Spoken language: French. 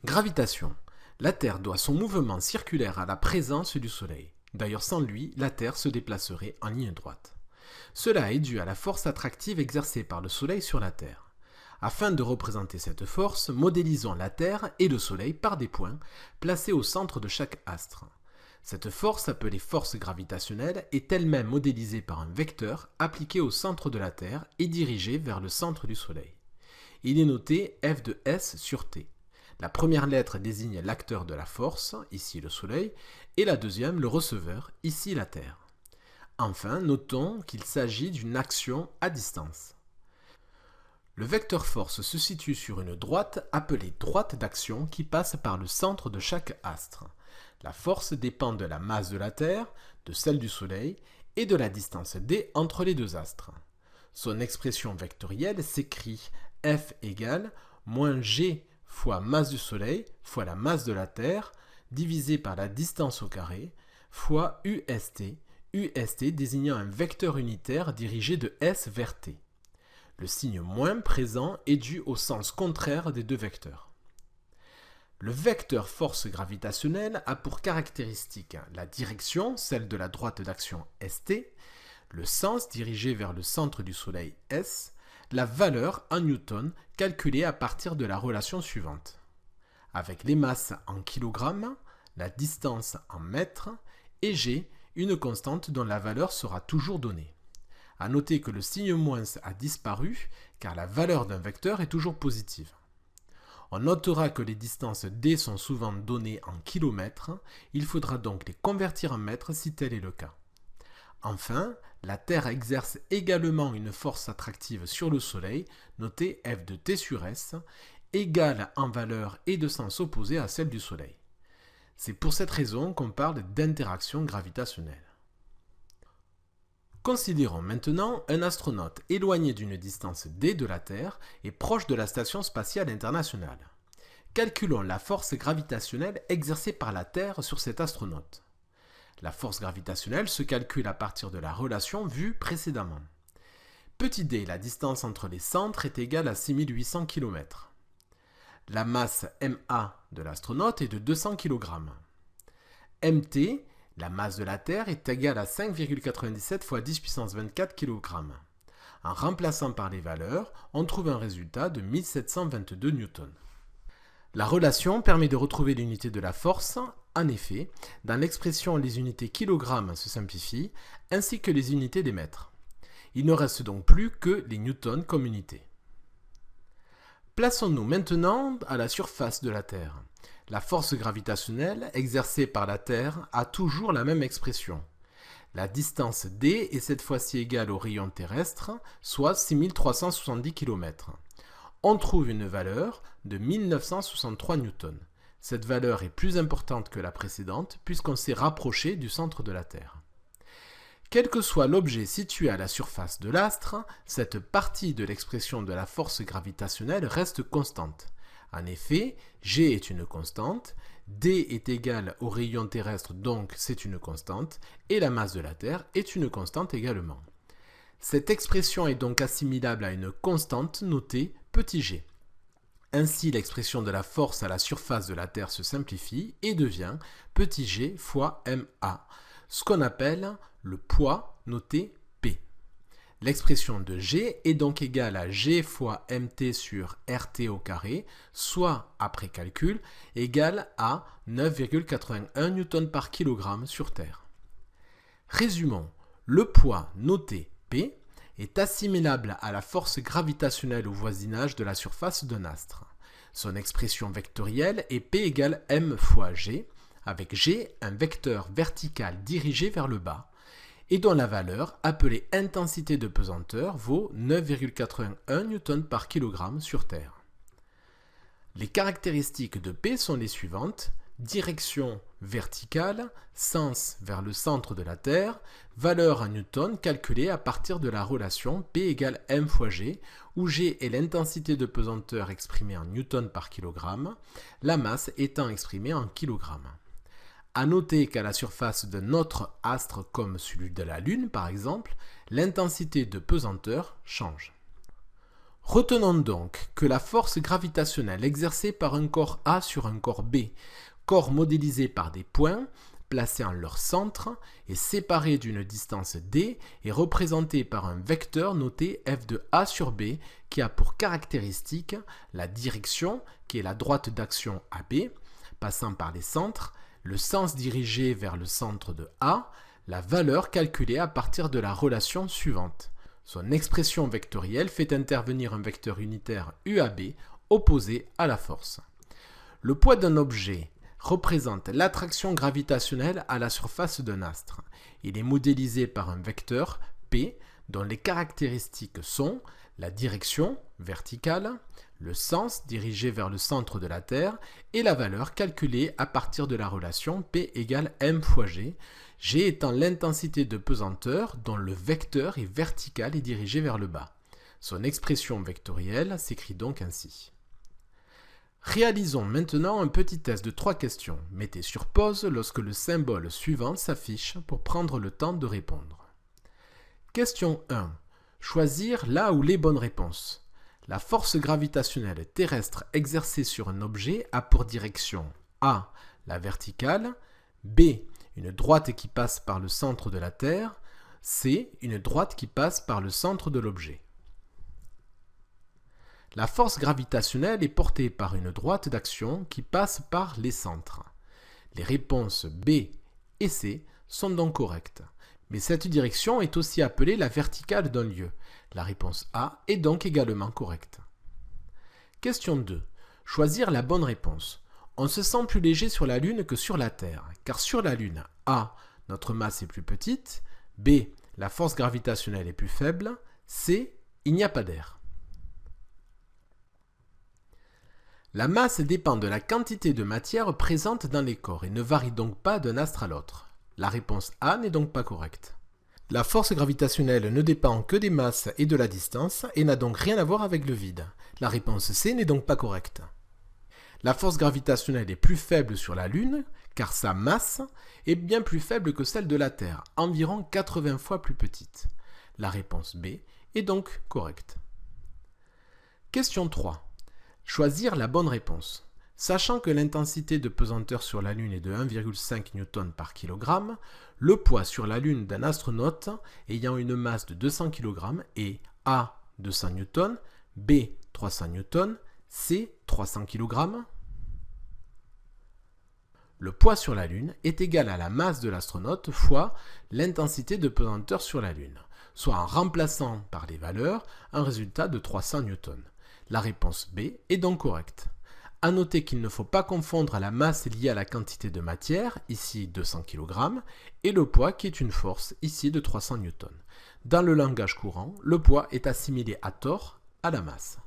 Gravitation. La Terre doit son mouvement circulaire à la présence du Soleil. D'ailleurs, sans lui, la Terre se déplacerait en ligne droite. Cela est dû à la force attractive exercée par le Soleil sur la Terre. Afin de représenter cette force, modélisons la Terre et le Soleil par des points placés au centre de chaque astre. Cette force, appelée force gravitationnelle, est elle-même modélisée par un vecteur appliqué au centre de la Terre et dirigé vers le centre du Soleil. Il est noté F de S sur T. La première lettre désigne l'acteur de la force, ici le Soleil, et la deuxième le receveur, ici la Terre. Enfin, notons qu'il s'agit d'une action à distance. Le vecteur force se situe sur une droite appelée droite d'action qui passe par le centre de chaque astre. La force dépend de la masse de la Terre, de celle du Soleil et de la distance d entre les deux astres. Son expression vectorielle s'écrit F égale moins g fois masse du Soleil fois la masse de la Terre divisé par la distance au carré fois UST, UST désignant un vecteur unitaire dirigé de S vers T. Le signe moins présent est dû au sens contraire des deux vecteurs. Le vecteur force gravitationnelle a pour caractéristique la direction, celle de la droite d'action ST, le sens dirigé vers le centre du Soleil S, la valeur en newton calculée à partir de la relation suivante. Avec les masses en kilogrammes, la distance en mètres et G, une constante dont la valeur sera toujours donnée. À noter que le signe moins a disparu car la valeur d'un vecteur est toujours positive. On notera que les distances d sont souvent données en kilomètres, il faudra donc les convertir en mètres si tel est le cas. Enfin, la Terre exerce également une force attractive sur le Soleil, notée F de T sur S, égale en valeur et de sens opposé à celle du Soleil. C'est pour cette raison qu'on parle d'interaction gravitationnelle. Considérons maintenant un astronaute éloigné d'une distance d de la Terre et proche de la Station spatiale internationale. Calculons la force gravitationnelle exercée par la Terre sur cet astronaute. La force gravitationnelle se calcule à partir de la relation vue précédemment. Petit d, la distance entre les centres est égale à 6800 km. La masse ma de l'astronaute est de 200 kg. Mt, la masse de la Terre, est égale à 5,97 fois 10 puissance 24 kg. En remplaçant par les valeurs, on trouve un résultat de 1722 newtons. La relation permet de retrouver l'unité de la force. En effet, dans l'expression, les unités kilogrammes se simplifient, ainsi que les unités des mètres. Il ne reste donc plus que les newtons comme unité. Plaçons-nous maintenant à la surface de la Terre. La force gravitationnelle exercée par la Terre a toujours la même expression. La distance d est cette fois-ci égale au rayon terrestre, soit 6370 km. On trouve une valeur de 1963 newtons. Cette valeur est plus importante que la précédente puisqu'on s'est rapproché du centre de la Terre. Quel que soit l'objet situé à la surface de l'astre, cette partie de l'expression de la force gravitationnelle reste constante. En effet, G est une constante, D est égal au rayon terrestre, donc c'est une constante, et la masse de la Terre est une constante également. Cette expression est donc assimilable à une constante notée petit g. Ainsi, l'expression de la force à la surface de la Terre se simplifie et devient petit g fois ma, ce qu'on appelle le poids noté P. L'expression de G est donc égale à G fois mt sur RT au carré, soit, après calcul, égale à 9,81 Newton par kilogramme sur Terre. Résumons, le poids noté P est assimilable à la force gravitationnelle au voisinage de la surface d'un astre. Son expression vectorielle est P égale m fois G, avec G un vecteur vertical dirigé vers le bas, et dont la valeur, appelée intensité de pesanteur, vaut 9,81 Newton par kilogramme sur Terre. Les caractéristiques de P sont les suivantes: direction verticale, sens vers le centre de la Terre, valeur en newton calculée à partir de la relation P égale m fois G, où G est l'intensité de pesanteur exprimée en newton par kilogramme, la masse étant exprimée en kilogrammes. À noter qu'à la surface d'un autre astre comme celui de la Lune par exemple, l'intensité de pesanteur change. Retenons donc que la force gravitationnelle exercée par un corps A sur un corps B, corps modélisé par des points, placés en leur centre et séparés d'une distance d, est représentée par un vecteur noté f de A sur B qui a pour caractéristique la direction, qui est la droite d'action AB, passant par les centres, le sens dirigé vers le centre de A, la valeur calculée à partir de la relation suivante. Son expression vectorielle fait intervenir un vecteur unitaire UAB opposé à la force. Le poids d'un objet représente l'attraction gravitationnelle à la surface d'un astre. Il est modélisé par un vecteur P dont les caractéristiques sont la direction verticale, le sens dirigé vers le centre de la Terre et la valeur calculée à partir de la relation P égale m fois g, g étant l'intensité de pesanteur dont le vecteur est vertical et dirigé vers le bas. Son expression vectorielle s'écrit donc ainsi. Réalisons maintenant un petit test de 3 questions. Mettez sur pause lorsque le symbole suivant s'affiche pour prendre le temps de répondre. Question 1. Choisir la ou les bonnes réponses. La force gravitationnelle terrestre exercée sur un objet a pour direction A. La verticale, B. Une droite qui passe par le centre de la Terre, C. Une droite qui passe par le centre de l'objet. La force gravitationnelle est portée par une droite d'action qui passe par les centres. Les réponses B et C sont donc correctes. Mais cette direction est aussi appelée la verticale d'un lieu. La réponse A est donc également correcte. Question 2. Choisir la bonne réponse. On se sent plus léger sur la Lune que sur la Terre, car sur la Lune, A. Notre masse est plus petite, B. La force gravitationnelle est plus faible, C. Il n'y a pas d'air. La masse dépend de la quantité de matière présente dans les corps et ne varie donc pas d'un astre à l'autre. La réponse A n'est donc pas correcte. La force gravitationnelle ne dépend que des masses et de la distance et n'a donc rien à voir avec le vide. La réponse C n'est donc pas correcte. La force gravitationnelle est plus faible sur la Lune car sa masse est bien plus faible que celle de la Terre, environ 80 fois plus petite. La réponse B est donc correcte. Question 3. Choisir la bonne réponse. Sachant que l'intensité de pesanteur sur la Lune est de 1,5 N par kg, le poids sur la Lune d'un astronaute ayant une masse de 200 kg est A 200 N, B 300 N, C 300 kg. Le poids sur la Lune est égal à la masse de l'astronaute fois l'intensité de pesanteur sur la Lune, soit en remplaçant par les valeurs un résultat de 300 N. La réponse B est donc correcte. À noter qu'il ne faut pas confondre la masse liée à la quantité de matière, ici 200 kg, et le poids qui est une force, ici de 300 N. Dans le langage courant, le poids est assimilé à tort à la masse.